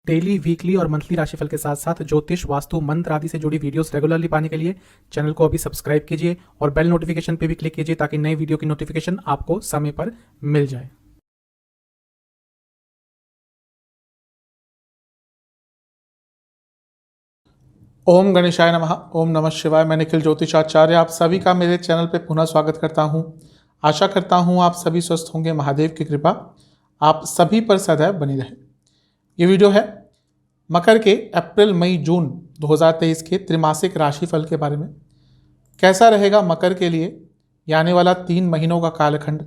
Daily, weekly और monthly राशिफल के साथ साथ ज्योतिष, वास्तु, मंत्र आदि से जुड़ी वीडियोस रेगुलरली पाने के लिए चैनल को अभी सब्सक्राइब कीजिए और बेल नोटिफिकेशन पे भी क्लिक कीजिए ताकि नई वीडियो की नोटिफिकेशन आपको समय पर मिल जाए। ओम गणेशाय नमः। ओम नमः शिवाय। मैं निखिल ज्योतिषाचार्य आप सभी का मेरे चैनल पर पुनः स्वागत करता हूं। आशा करता हूं आप सभी स्वस्थ होंगे। महादेव की कृपा आप सभी पर सदैव बनी रहे। ये वीडियो है मकर के अप्रैल मई जून 2023 के त्रिमासिक राशिफल के बारे में। कैसा रहेगा मकर के लिए ये आने वाला 3 महीनों का कालखंड,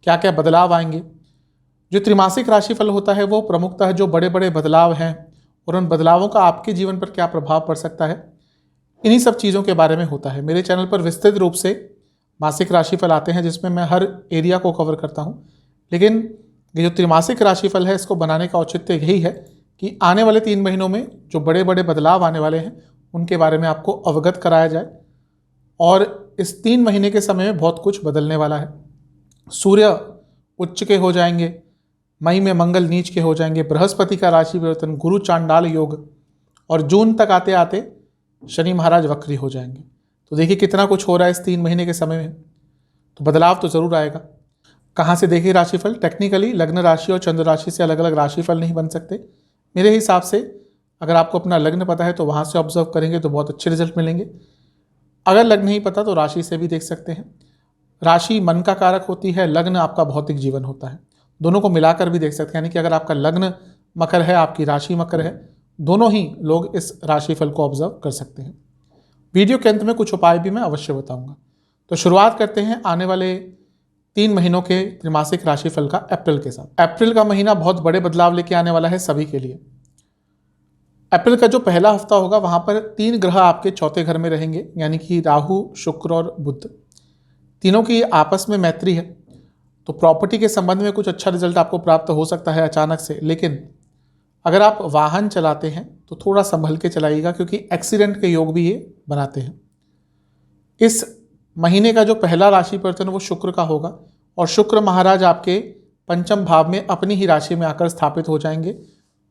क्या क्या बदलाव आएंगे। जो त्रिमासिक राशिफल होता है वो प्रमुखतः जो बड़े बड़े बदलाव हैं और उन बदलावों का आपके जीवन पर क्या प्रभाव पड़ सकता है, इन्हीं सब चीज़ों के बारे में होता है। मेरे चैनल पर विस्तृत रूप से मासिक राशिफल आते हैं जिसमें मैं हर एरिया को कवर करता हूं, लेकिन ये जो त्रिमासिक राशिफल है इसको बनाने का औचित्य यही है कि आने वाले 3 महीनों में जो बड़े बड़े बदलाव आने वाले हैं उनके बारे में आपको अवगत कराया जाए। और इस 3 महीने के समय में बहुत कुछ बदलने वाला है। सूर्य उच्च के हो जाएंगे, मई में मंगल नीच के हो जाएंगे, बृहस्पति का राशि परिवर्तन, गुरु चांडाल योग, और जून तक आते आते शनि महाराज वक्री हो जाएंगे। तो देखिए कितना कुछ हो रहा है इस 3 महीने के समय में, तो बदलाव तो ज़रूर आएगा। कहाँ से देखिए राशिफल? टेक्निकली लग्न राशि और चंद्र राशि से अलग अलग राशिफल नहीं बन सकते। मेरे हिसाब से अगर आपको अपना लग्न पता है तो वहाँ से ऑब्जर्व करेंगे तो बहुत अच्छे रिजल्ट मिलेंगे। अगर लग्न नहीं पता तो राशि से भी देख सकते हैं। राशि मन का कारक होती है, लग्न आपका भौतिक जीवन होता है। दोनों को मिलाकर भी देख सकते हैं, यानी कि अगर आपका लग्न मकर है, आपकी राशि मकर है, दोनों ही लोग इस राशिफल को ऑब्जर्व कर सकते हैं। वीडियो के अंत में कुछ उपाय भी मैं अवश्य बताऊंगा। तो शुरुआत करते हैं आने वाले 3 महीनों के त्रिमासिक राशिफल का अप्रैल के साथ। अप्रैल का महीना बहुत बड़े बदलाव लेके आने वाला है सभी के लिए। अप्रैल का जो पहला हफ्ता होगा वहां पर 3 ग्रह आपके चौथे घर में रहेंगे, यानी कि राहु, शुक्र और बुध। तीनों की आपस में मैत्री है, तो प्रॉपर्टी के संबंध में कुछ अच्छा रिजल्ट आपको प्राप्त हो सकता है अचानक से। लेकिन अगर आप वाहन चलाते हैं तो थोड़ा संभल के चलाइएगा, क्योंकि एक्सीडेंट के योग भी ये बनाते हैं। इस महीने का जो पहला राशि परिवर्तन वो शुक्र का होगा, और शुक्र महाराज आपके पंचम भाव में अपनी ही राशि में आकर स्थापित हो जाएंगे।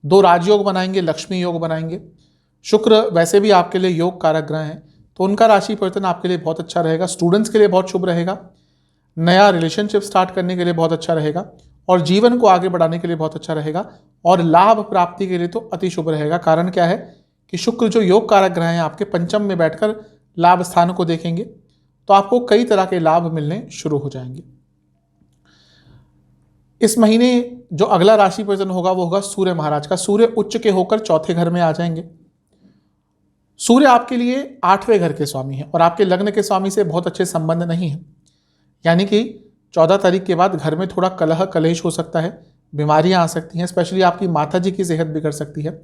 2 राजयोग बनाएंगे, लक्ष्मी योग बनाएंगे। शुक्र वैसे भी आपके लिए योग कारक ग्रह हैं, तो उनका राशि परिवर्तन आपके लिए बहुत अच्छा रहेगा। स्टूडेंट्स के लिए बहुत शुभ रहेगा, नया रिलेशनशिप स्टार्ट करने के लिए बहुत अच्छा रहेगा, और जीवन को आगे बढ़ाने के लिए बहुत अच्छा रहेगा, और लाभ प्राप्ति के लिए तो अति शुभ रहेगा। कारण क्या है कि शुक्र जो योग कारक ग्रह हैं आपके पंचम में बैठकर लाभ स्थान को देखेंगे, तो आपको कई तरह के लाभ मिलने शुरू हो जाएंगे। इस महीने जो अगला राशि परिवर्तन होगा वो होगा सूर्य महाराज का। सूर्य उच्च के होकर चौथे घर में आ जाएंगे। सूर्य आपके लिए 8वें घर के स्वामी हैं और आपके लग्न के स्वामी से बहुत अच्छे संबंध नहीं है, यानी कि 14 तारीख के बाद घर में थोड़ा कलह कलेश हो सकता है, बीमारियां आ सकती हैं, स्पेशली आपकी माता जी की सेहत बिगड़ सकती है,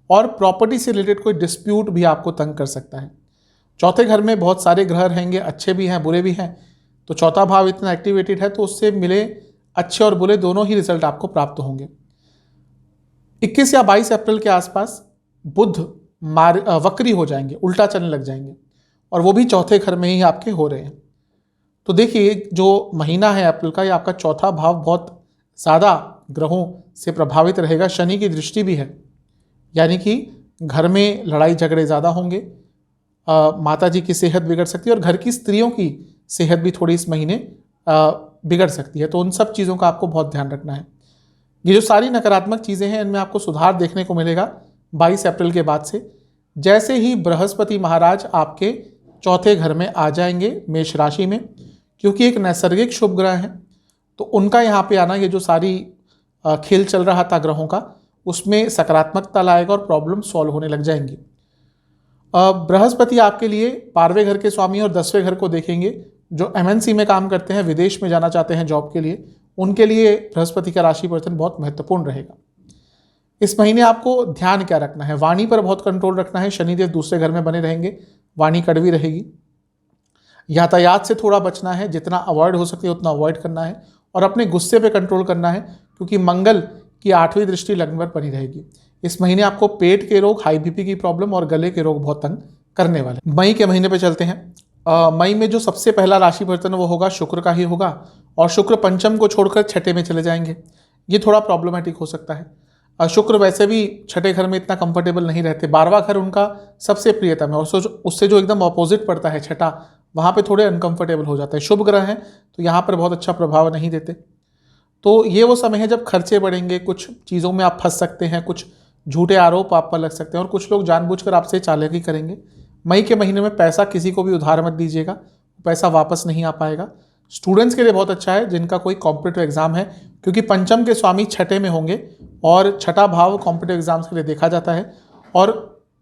और प्रॉपर्टी से रिलेटेड कोई डिस्प्यूट भी आपको तंग कर सकता है। चौथे घर में बहुत सारे ग्रह रहेंगे, अच्छे भी हैं बुरे भी हैं, तो चौथा भाव इतना एक्टिवेटेड है तो उससे मिले अच्छे और बुरे दोनों ही रिजल्ट आपको प्राप्त होंगे। 21 या 22 अप्रैल के आसपास बुध वक्री हो जाएंगे, उल्टा चलने लग जाएंगे, और वो भी चौथे घर में ही आपके हो रहे हैं। तो देखिए जो महीना है अप्रैल का, ये आपका चौथा भाव बहुत ज़्यादा ग्रहों से प्रभावित रहेगा। शनि की दृष्टि भी है, यानी कि घर में लड़ाई झगड़े ज़्यादा होंगे, माता जी की सेहत बिगड़ सकती है, और घर की स्त्रियों की सेहत भी थोड़ी इस महीने बिगड़ सकती है। तो उन सब चीज़ों का आपको बहुत ध्यान रखना है। ये जो सारी नकारात्मक चीज़ें हैं इनमें आपको सुधार देखने को मिलेगा 22 अप्रैल के बाद से। जैसे ही बृहस्पति महाराज आपके चौथे घर में आ जाएंगे मेष राशि में, क्योंकि एक नैसर्गिक शुभ ग्रह हैं, तो उनका यहाँ पे आना, ये जो सारी खेल चल रहा था ग्रहों का, उसमें सकारात्मकता लाएगा और प्रॉब्लम सॉल्व होने लग जाएंगी। बृहस्पति आपके लिए 12वें घर के स्वामी और 10वें घर को देखेंगे। जो MNC में काम करते हैं, विदेश में जाना चाहते हैं जॉब के लिए, उनके लिए बृहस्पति का राशि परिवर्तन बहुत महत्वपूर्ण रहेगा। इस महीने आपको ध्यान क्या रखना है? वाणी पर बहुत कंट्रोल रखना है। शनिदेव दूसरे घर में बने रहेंगे, वाणी कड़वी रहेगी। यातायात से थोड़ा बचना है, जितना अवॉइड हो सके उतना अवॉइड करना है, और अपने गुस्से पे कंट्रोल करना है, क्योंकि मंगल की 8वीं दृष्टि लग्न पर बनी रहेगी। इस महीने आपको पेट के रोग, हाई BP की प्रॉब्लम और गले के रोग बहुत तंग करने वाले। मई के महीने पे चलते हैं। मई में जो सबसे पहला राशि परिवर्तन वो होगा शुक्र का ही होगा, और शुक्र पंचम को छोड़कर छठे में चले जाएंगे। ये थोड़ा प्रॉब्लमेटिक हो सकता है। शुक्र वैसे भी छठे घर में इतना कंफर्टेबल नहीं रहते, 12वां घर उनका सबसे प्रियतम है, और उससे जो एकदम अपोजिट पड़ता है छठा, वहाँ पे थोड़े अनकंफर्टेबल हो जाते हैं। शुभ ग्रह हैं तो यहाँ पर बहुत अच्छा प्रभाव नहीं देते। तो ये वो समय है जब खर्चे बढ़ेंगे, कुछ चीज़ों में आप फंस सकते हैं, कुछ झूठे आरोप आप पर लग सकते हैं, और कुछ लोग जानबूझकर आपसे चालाकी करेंगे। मई के महीने में पैसा किसी को भी उधार मत दीजिएगा, पैसा वापस नहीं आ पाएगा। स्टूडेंट्स के लिए बहुत अच्छा है जिनका कोई कॉम्पिटिटिव एग्जाम है, क्योंकि पंचम के स्वामी छठे में होंगे और छठा भाव कॉम्पिटिटिव एग्जाम्स के लिए देखा जाता है। और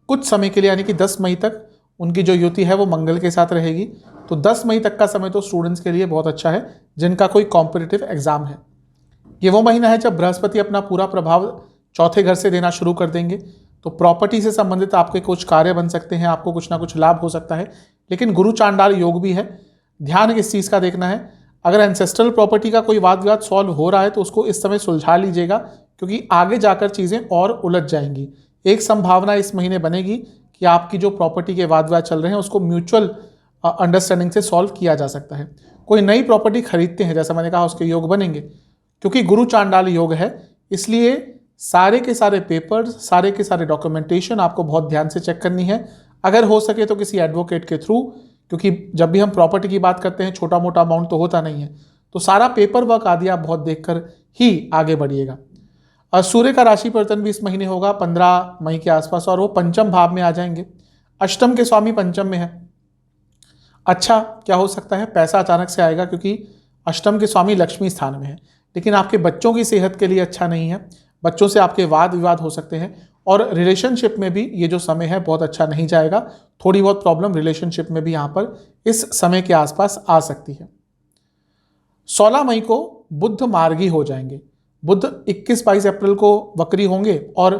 कुछ समय के लिए यानी कि 10 मई तक उनकी जो युति है वो मंगल के साथ रहेगी। तो 10 मई तक का समय तो स्टूडेंट्स के लिए बहुत अच्छा है जिनका कोई कॉम्पिटिटिव एग्जाम है। ये वो महीना है जब बृहस्पति अपना पूरा प्रभाव चौथे घर से देना शुरू कर देंगे। तो प्रॉपर्टी से संबंधित आपके कुछ कार्य बन सकते हैं, आपको कुछ ना कुछ लाभ हो सकता है। लेकिन गुरु चांडाल योग भी है, ध्यान किस चीज़ का देखना है। अगर एंसेस्ट्रल प्रॉपर्टी का कोई वाद विवाद सॉल्व हो रहा है तो उसको इस समय सुलझा लीजिएगा, क्योंकि आगे जाकर चीज़ें और उलझ जाएंगी। एक संभावना इस महीने बनेगी कि आपकी जो प्रॉपर्टी के वाद विवाद चल रहे हैं उसको म्यूचुअल अंडरस्टैंडिंग से सॉल्व किया जा सकता है। कोई नई प्रॉपर्टी खरीदते हैं, जैसा मैंने कहा, उसके योग बनेंगे। क्योंकि गुरु चांडाल योग है, इसलिए सारे के सारे पेपर्स, सारे के सारे डॉक्यूमेंटेशन आपको बहुत ध्यान से चेक करनी है। अगर हो सके तो किसी एडवोकेट के थ्रू, क्योंकि जब भी हम प्रॉपर्टी की बात करते हैं छोटा मोटा अमाउंट तो होता नहीं है, तो सारा पेपर वर्क आदि आप बहुत देखकर ही आगे बढ़िएगा। और सूर्य का राशि परिवर्तन भी इस महीने होगा 15 मई के आसपास, और वो पंचम भाव में आ जाएंगे। अष्टम के स्वामी पंचम में है। अच्छा क्या हो सकता है, पैसा अचानक से आएगा, क्योंकि अष्टम के स्वामी लक्ष्मी स्थान में है। लेकिन आपके बच्चों की सेहत के लिए अच्छा नहीं है, बच्चों से आपके वाद विवाद हो सकते हैं, और रिलेशनशिप में भी ये जो समय है बहुत अच्छा नहीं जाएगा। थोड़ी बहुत प्रॉब्लम रिलेशनशिप में भी यहाँ पर इस समय के आसपास आ सकती है। 16 मई को बुध मार्गी हो जाएंगे। बुध 21-22 अप्रैल को वक्री होंगे और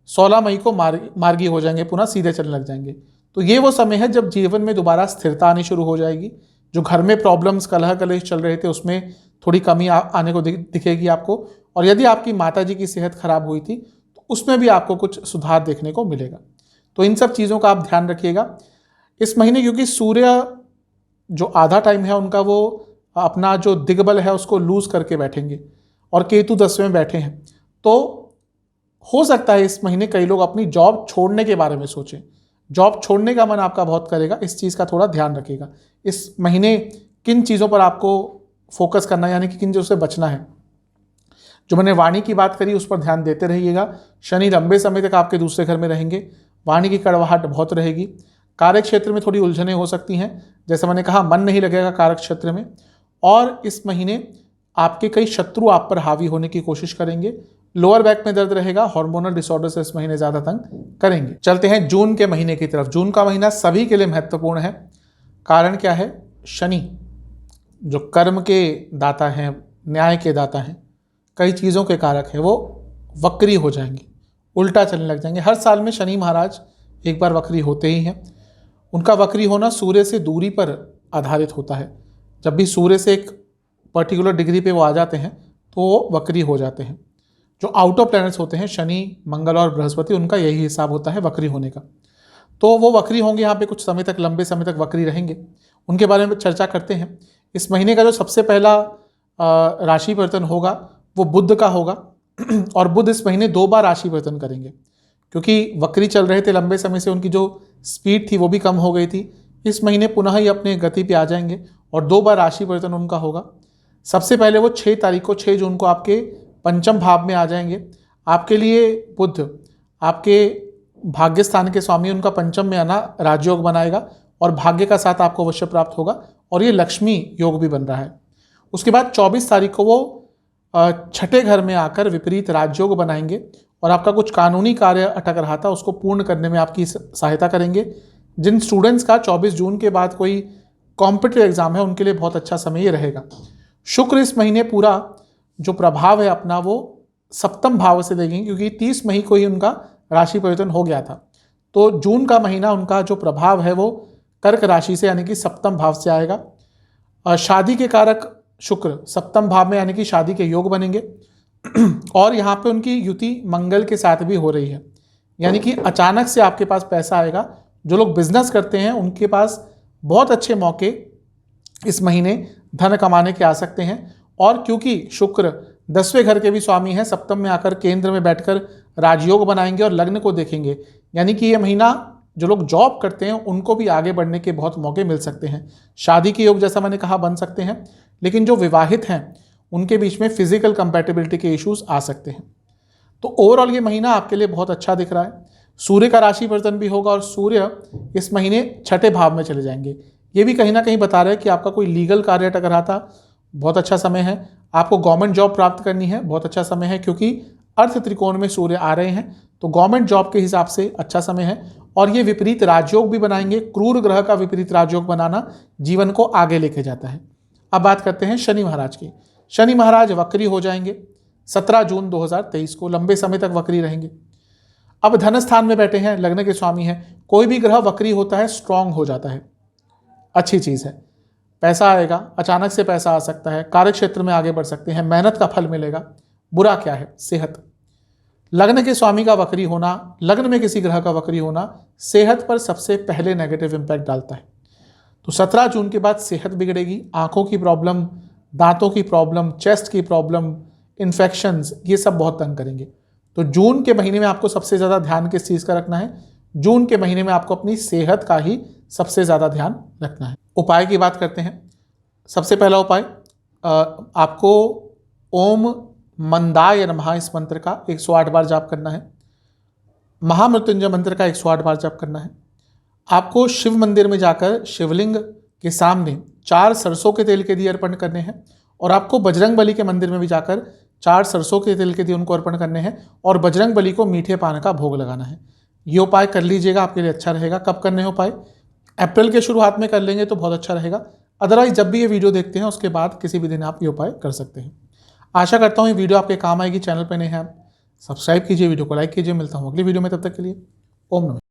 16 मई को मार्गी हो जाएंगे, पुनः सीधे चलने लग जाएंगे। तो ये वो समय है जब जीवन में दोबारा स्थिरता आनी शुरू हो जाएगी। जो घर में प्रॉब्लम्स, कलह कलेश चल रहे थे, उसमें थोड़ी कमी आने को दिखेगी आपको। और यदि आपकी माता जी की सेहत खराब हुई थी तो उसमें भी आपको कुछ सुधार देखने को मिलेगा। तो इन सब चीज़ों का आप ध्यान रखिएगा इस महीने, क्योंकि सूर्य जो आधा टाइम है उनका, वो अपना जो दिग्बल है उसको लूज करके बैठेंगे, और केतु 10वें में बैठे हैं। तो हो सकता है इस महीने कई लोग अपनी जॉब छोड़ने के बारे में सोचें। जॉब छोड़ने का मन आपका बहुत करेगा, इस चीज़ का थोड़ा ध्यान रखिएगा। इस महीने किन चीज़ों पर आपको फोकस करना है, यानी कि किन चीज़ों से बचना है। जो मैंने वाणी की बात करी उस पर ध्यान देते रहिएगा। शनि लंबे समय तक आपके दूसरे घर में रहेंगे, वाणी की कड़वाहट बहुत रहेगी। कार्य क्षेत्र में थोड़ी उलझनें हो सकती हैं, जैसे मैंने कहा मन नहीं लगेगा कार्य क्षेत्र में। और इस महीने आपके कई शत्रु आप पर हावी होने की कोशिश करेंगे। लोअर बैक में दर्द रहेगा, हार्मोनल डिसऑर्डर से इस महीने ज़्यादा तंग करेंगे। चलते हैं जून के महीने की तरफ। जून का महीना सभी के लिए महत्वपूर्ण है। कारण क्या है, शनि जो कर्म के दाता हैं, न्याय के दाता हैं, कई चीज़ों के कारक है, वो वक्री हो जाएंगे, उल्टा चलने लग जाएंगे। हर साल में शनि महाराज एक बार वक्री होते ही हैं। उनका वक्री होना सूर्य से दूरी पर आधारित होता है। जब भी सूर्य से एक पर्टिकुलर डिग्री पे वो आ जाते हैं तो वो वक्री हो जाते हैं। जो आउट ऑफ प्लैनेट्स होते हैं शनि, मंगल और बृहस्पति, उनका यही हिसाब होता है वक्री होने का। तो वो वक्री होंगे यहाँ पे कुछ समय तक, लंबे समय तक वक्री रहेंगे। उनके बारे में चर्चा करते हैं। इस महीने का जो सबसे पहला राशि परिवर्तन होगा वो बुध का होगा, और बुध इस महीने 2 बार राशि परिवर्तन करेंगे, क्योंकि वक्री चल रहे थे लंबे समय से, उनकी जो स्पीड थी वो भी कम हो गई थी। इस महीने पुनः ही अपने गति पे आ जाएंगे और 2 बार राशि परिवर्तन उनका होगा। सबसे पहले वो 6 तारीख को, 6 जून को आपके पंचम भाव में आ जाएंगे। आपके लिए बुध आपके भाग्य स्थान के स्वामी, उनका पंचम में आना राजयोग बनाएगा और भाग्य का साथ आपको अवश्य प्राप्त होगा, और ये लक्ष्मी योग भी बन रहा है। उसके बाद 24 तारीख को वो छठे घर में आकर विपरीत राजयोग बनाएंगे और आपका कुछ कानूनी कार्य अटक रहा था उसको पूर्ण करने में आपकी सहायता करेंगे। जिन स्टूडेंट्स का 24 जून के बाद कोई कॉम्पिटिटिव एग्जाम है उनके लिए बहुत अच्छा समय ये रहेगा। शुक्र इस महीने पूरा जो प्रभाव है अपना वो सप्तम भाव से देंगे, क्योंकि 30 मई को ही उनका राशि परिवर्तन हो गया था। तो जून का महीना उनका जो प्रभाव है वो कर्क राशि से यानी कि सप्तम भाव से आएगा। शादी के कारक शुक्र सप्तम भाव में यानी कि शादी के योग बनेंगे, और यहाँ पे उनकी युति मंगल के साथ भी हो रही है, यानी कि अचानक से आपके पास पैसा आएगा। जो लोग बिजनेस करते हैं उनके पास बहुत अच्छे मौके इस महीने धन कमाने के आ सकते हैं। और क्योंकि शुक्र 10वें घर के भी स्वामी हैं, सप्तम में आकर केंद्र में बैठकर राजयोग बनाएंगे और लग्न को देखेंगे। यानी कि ये महीना जो लोग जॉब करते हैं उनको भी आगे बढ़ने के बहुत मौके मिल सकते हैं। शादी के योग जैसा मैंने कहा बन सकते हैं, लेकिन जो विवाहित हैं उनके बीच में फिजिकल कंपैटिबिलिटी के इश्यूज आ सकते हैं। तो ओवरऑल ये महीना आपके लिए बहुत अच्छा दिख रहा है। सूर्य का राशि परिवर्तन भी होगा और सूर्य इस महीने छठे भाव में चले जाएंगे। ये भी कहीं ना कहीं बता रहे हैं कि आपका कोई लीगल कार्य अटक रहा था, बहुत अच्छा समय है। आपको गवर्नमेंट जॉब प्राप्त करनी है, बहुत अच्छा समय है, क्योंकि अर्थ त्रिकोण में सूर्य आ रहे हैं, तो गवर्नमेंट जॉब के हिसाब से अच्छा समय है। और ये विपरीत राजयोग भी बनाएंगे। क्रूर ग्रह का विपरीत राजयोग बनाना जीवन को आगे लेके जाता है। अब बात करते हैं शनि महाराज की। शनि महाराज वक्री हो जाएंगे 17 जून 2023 को, लंबे समय तक वक्री रहेंगे। अब धन स्थान में बैठे हैं, लग्न के स्वामी हैं। कोई भी ग्रह वक्री होता है स्ट्रांग हो जाता है, अच्छी चीज़ है। पैसा आएगा, अचानक से पैसा आ सकता है, कार्य क्षेत्र में आगे बढ़ सकते हैं, मेहनत का फल मिलेगा। बुरा क्या है? सेहत। लग्न के स्वामी का वक्री होना, लग्न में किसी ग्रह का वक्री होना सेहत पर सबसे पहले नेगेटिव इंपैक्ट डालता है। तो 17 जून के बाद सेहत बिगड़ेगी, आंखों की प्रॉब्लम, दांतों की प्रॉब्लम, चेस्ट की प्रॉब्लम, इन्फेक्शंस, ये सब बहुत तंग करेंगे। तो जून के महीने में आपको सबसे ज़्यादा ध्यान किस चीज़ का रखना है? जून के महीने में आपको अपनी सेहत का ही सबसे ज़्यादा ध्यान रखना है। उपाय की बात करते हैं। सबसे पहला उपाय, आपको ओम मंदाय नमः इस मंत्र का 108 बार जाप करना है। महामृत्युंजय मंत्र का 108 बार जाप करना है। आपको शिव मंदिर में जाकर शिवलिंग के सामने 4 सरसों के तेल के दिए अर्पण करने हैं। और आपको बजरंग बली के मंदिर में भी जाकर 4 सरसों के तेल के दिए उनको अर्पण करने हैं और बजरंग बली को मीठे पान का भोग लगाना है। ये उपाय कर लीजिएगा, आपके लिए अच्छा रहेगा। कब करने हो उपाय? अप्रैल के शुरुआत में कर लेंगे तो बहुत अच्छा रहेगा। अदरवाइज जब भी ये वीडियो देखते हैं उसके बाद किसी भी दिन आप ये उपाय कर सकते हैं। आशा करता हूँ ये वीडियो आपके काम आएगी। चैनल पर नए हैं आप सब्सक्राइब कीजिए, वीडियो को लाइक कीजिए। मिलता हूँ अगली वीडियो में, तब तक के लिए ओम नमः।